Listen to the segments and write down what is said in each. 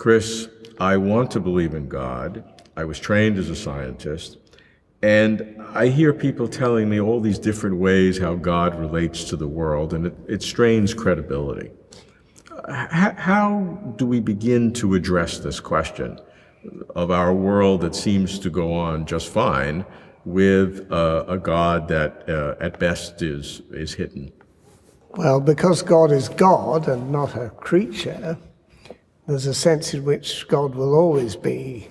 Chris, I want to believe in God. I was trained as a scientist, and I hear people telling me all these different ways how God relates to the world, and it strains credibility. How do we begin to address this question of our world that seems to go on just fine with a God that at best is hidden? Well, because God is God and not a creature, there's a sense in which God will always be,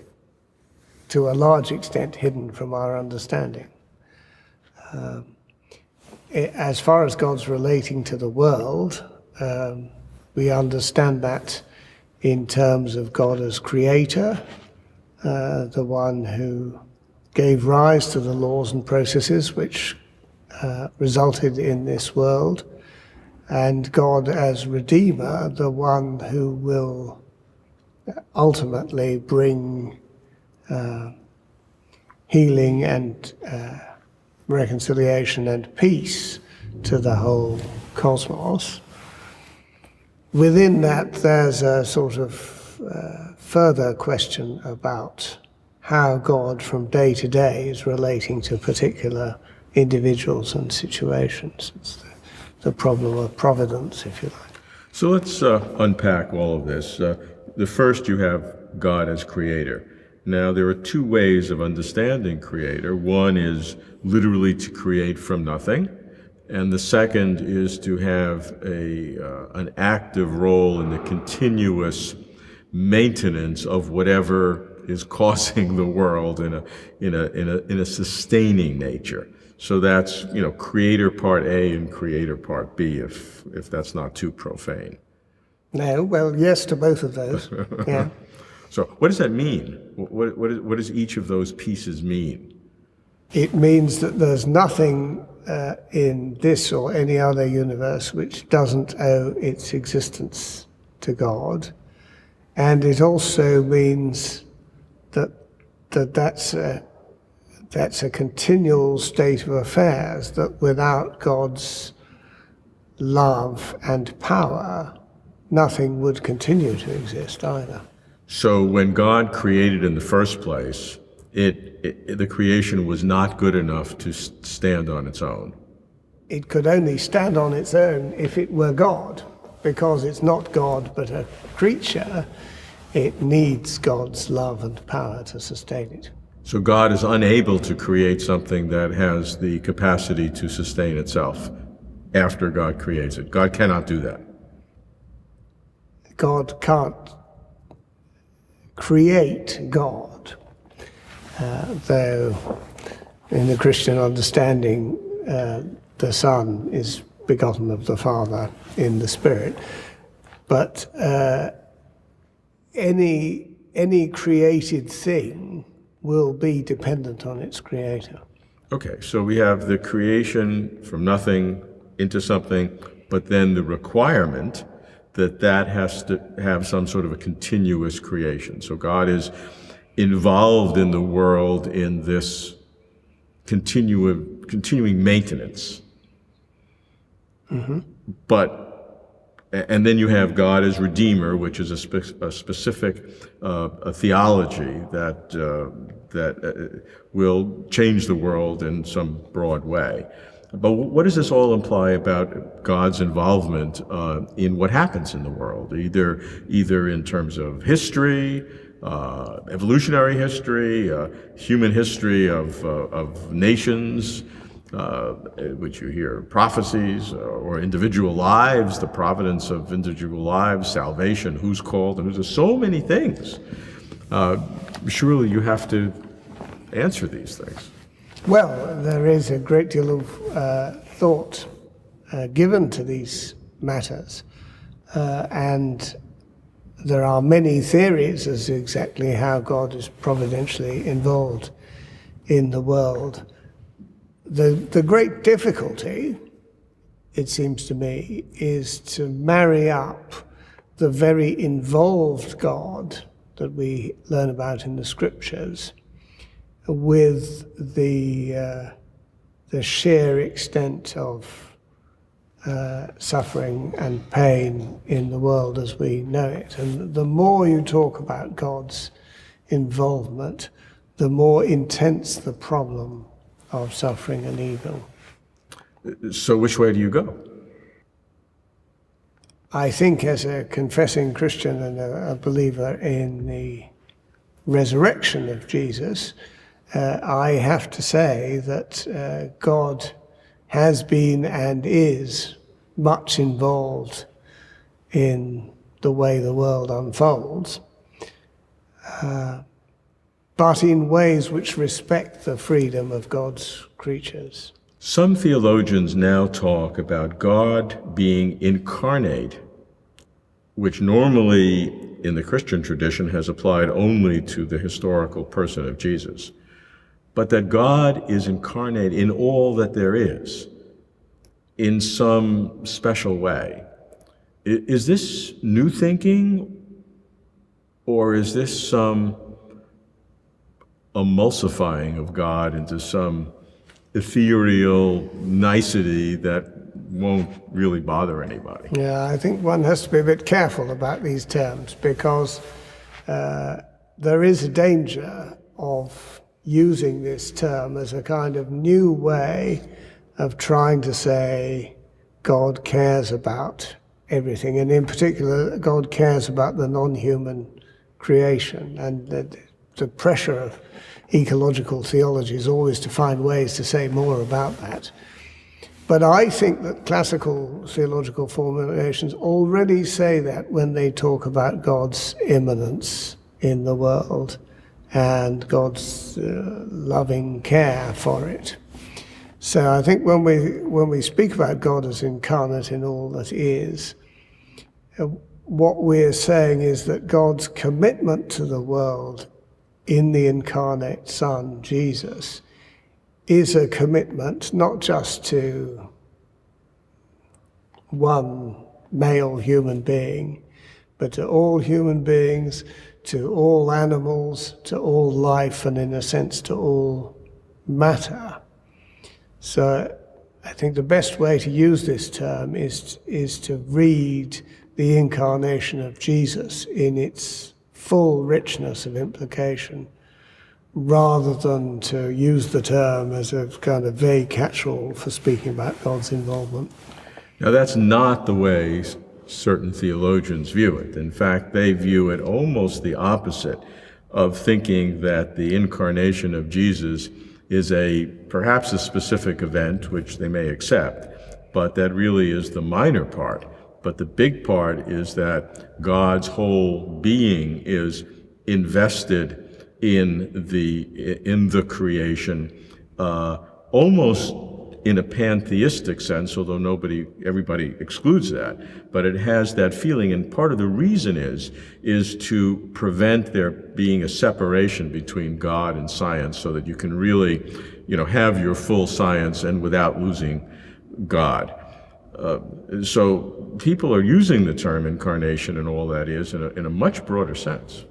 to a large extent, hidden from our understanding. As far as God's relating to the world, we understand that in terms of God as creator, the one who gave rise to the laws and processes which resulted in this world, and God as redeemer, the one who will ultimately bring healing and reconciliation and peace to the whole cosmos. Within that, there's a sort of further question about how God from day to day is relating to particular individuals and situations. It's the problem of providence, if you like. So let's unpack all of this. The first, you have God as creator. Now, there are two ways of understanding creator. One is literally to create from nothing, and the second is to have an active role in the continuous maintenance of whatever is causing the world in a sustaining nature. So that's, creator part A and creator part B, if that's not too profane. No, well, yes to both of those. Yeah. So what does that mean? What does each of those pieces mean? It means that there's nothing in this or any other universe which doesn't owe its existence to God. And it also means that's a continual state of affairs, that without God's love and power, nothing would continue to exist either. So when God created in the first place, the creation was not good enough to stand on its own. It could only stand on its own if it were God, because it's not God but a creature. It needs God's love and power to sustain it. So God is unable to create something that has the capacity to sustain itself after God creates it. God cannot do that. God can't create God, though in the Christian understanding the Son is begotten of the Father in the Spirit. But any created thing will be dependent on its creator. Okay, so we have the creation from nothing into something, but then the requirement that has to have some sort of a continuous creation. So God is involved in the world in this continuing maintenance. Mm-hmm. And then you have God as Redeemer, which is a specific theology that will change the world in some broad way. But what does this all imply about God's involvement in what happens in the world, either in terms of history, evolutionary history, human history of nations, which you hear prophecies, or individual lives, the providence of individual lives, salvation, who's called, and there's so many things. Surely you have to answer these things. Well, there is a great deal of thought given to these matters, and there are many theories as to exactly how God is providentially involved in the world. The great difficulty, it seems to me, is to marry up the very involved God that we learn about in the scriptures with the sheer extent of suffering and pain in the world as we know it. And the more you talk about God's involvement, the more intense the problem of suffering and evil. So which way do you go? I think as a confessing Christian and a believer in the resurrection of Jesus, I have to say that God has been and is much involved in the way the world unfolds, but in ways which respect the freedom of God's creatures. Some theologians now talk about God being incarnate, which normally in the Christian tradition has applied only to the historical person of Jesus, but that God is incarnate in all that there is, in some special way. Is this new thinking, or is this some emulsifying of God into some ethereal nicety that won't really bother anybody? Yeah, I think one has to be a bit careful about these terms, because there is a danger of using this term as a kind of new way of trying to say God cares about everything, and in particular God cares about the non-human creation. And the pressure of ecological theology is always to find ways to say more about that. But I think that classical theological formulations already say that when they talk about God's immanence in the world and God's loving care for it. So I think when we speak about God as incarnate in all that is, what we're saying is that God's commitment to the world in the incarnate Son, Jesus, is a commitment not just to one male human being, but to all human beings, to all animals, to all life, and in a sense to all matter. So I think the best way to use this term is to read the incarnation of Jesus in its full richness of implication, rather than to use the term as a kind of vague catch-all for speaking about God's involvement. Now, that's not the way certain theologians view it. In fact, they view it almost the opposite of thinking that the incarnation of Jesus is perhaps a specific event, which they may accept, but that really is the minor part. But the big part is that God's whole being is invested in the creation, almost in a pantheistic sense, although everybody excludes that. But it has that feeling, and part of the reason is to prevent there being a separation between God and science, so that you can really, have your full science and without losing God. So people are using the term incarnation and all that is in a much broader sense.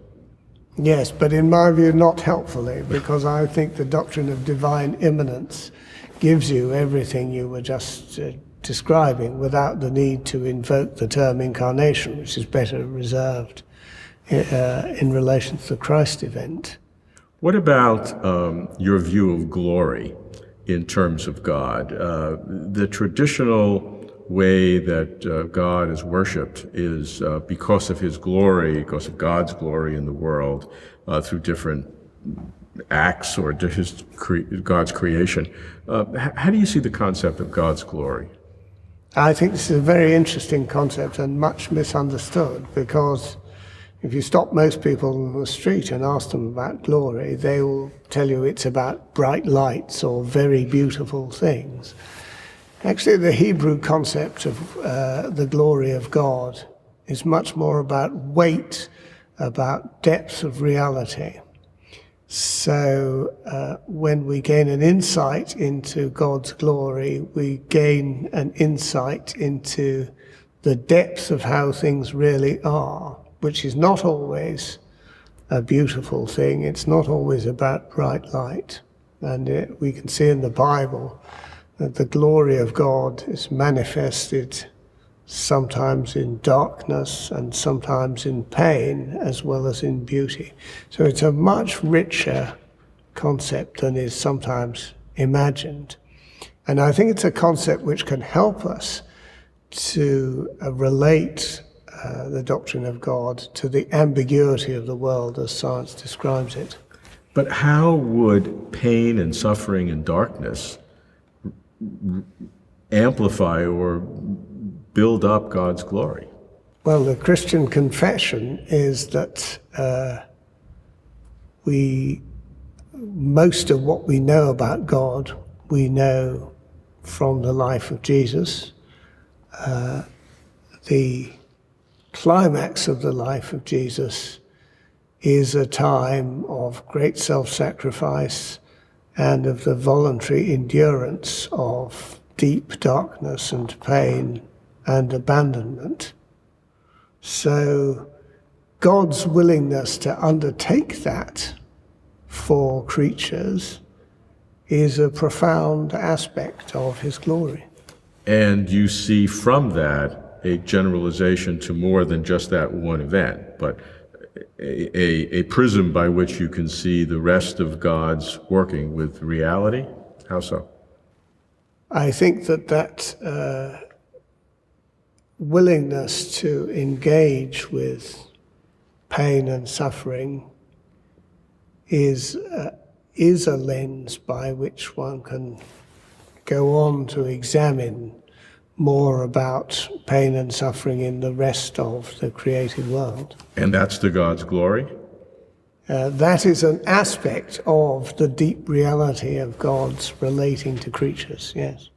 Yes, but in my view, not helpfully, because I think the doctrine of divine immanence gives you everything you were just describing without the need to invoke the term incarnation, which is better reserved in relation to the Christ event. What about your view of glory in terms of God? The traditional way that God is worshipped is because of his glory, because of God's glory in the world, through different acts or God's creation. How do you see the concept of God's glory? I think this is a very interesting concept and much misunderstood, because if you stop most people on the street and ask them about glory, they will tell you it's about bright lights or very beautiful things. Actually, the Hebrew concept of the glory of God is much more about weight, about depth of reality. So when we gain an insight into God's glory, we gain an insight into the depth of how things really are, which is not always a beautiful thing. It's not always about bright light. And we can see in the Bible that the glory of God is manifested sometimes in darkness and sometimes in pain as well as in beauty. So it's a much richer concept than is sometimes imagined. And I think it's a concept which can help us to relate the doctrine of God to the ambiguity of the world as science describes it. But how would pain and suffering and darkness amplify or build up God's glory? Well, the Christian confession is that most of what we know about God, we know from the life of Jesus. The climax of the life of Jesus is a time of great self-sacrifice and of the voluntary endurance of deep darkness and pain and abandonment. So God's willingness to undertake that for creatures is a profound aspect of his glory. And you see from that a generalization to more than just that one event, but a prism by which you can see the rest of God's working with reality? How so? I think that willingness to engage with pain and suffering is a lens by which one can go on to examine more about pain and suffering in the rest of the created world. And that's to God's glory? That is an aspect of the deep reality of God's relating to creatures, yes.